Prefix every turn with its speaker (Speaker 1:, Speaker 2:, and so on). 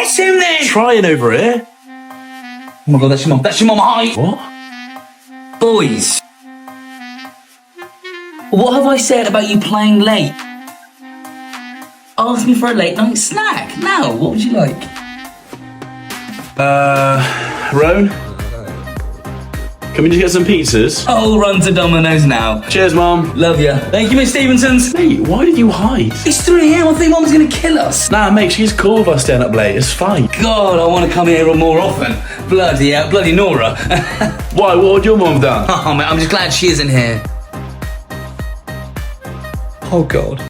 Speaker 1: It's him then!
Speaker 2: Trying over here.
Speaker 1: Oh my God, that's your mum. That's your mum. Hi.
Speaker 2: What?
Speaker 1: Boys. What have I said about you playing late? Ask me for a late night snack. Now, what would you like?
Speaker 2: Roan? Can we just get some pizzas?
Speaker 1: I'll run to Domino's now.
Speaker 2: Cheers, Mum.
Speaker 1: Love ya. Thank you, Miss Stevenson's.
Speaker 2: Mate, why did you hide?
Speaker 1: It's 3 a.m. I think Mum's gonna kill us.
Speaker 2: Nah, mate, she's cool with us staying up late. It's fine.
Speaker 1: God, I want to come here more often. Bloody Nora.
Speaker 2: Why? What would your mum have done?
Speaker 1: Oh, mate, I'm just glad she isn't here. Oh, God.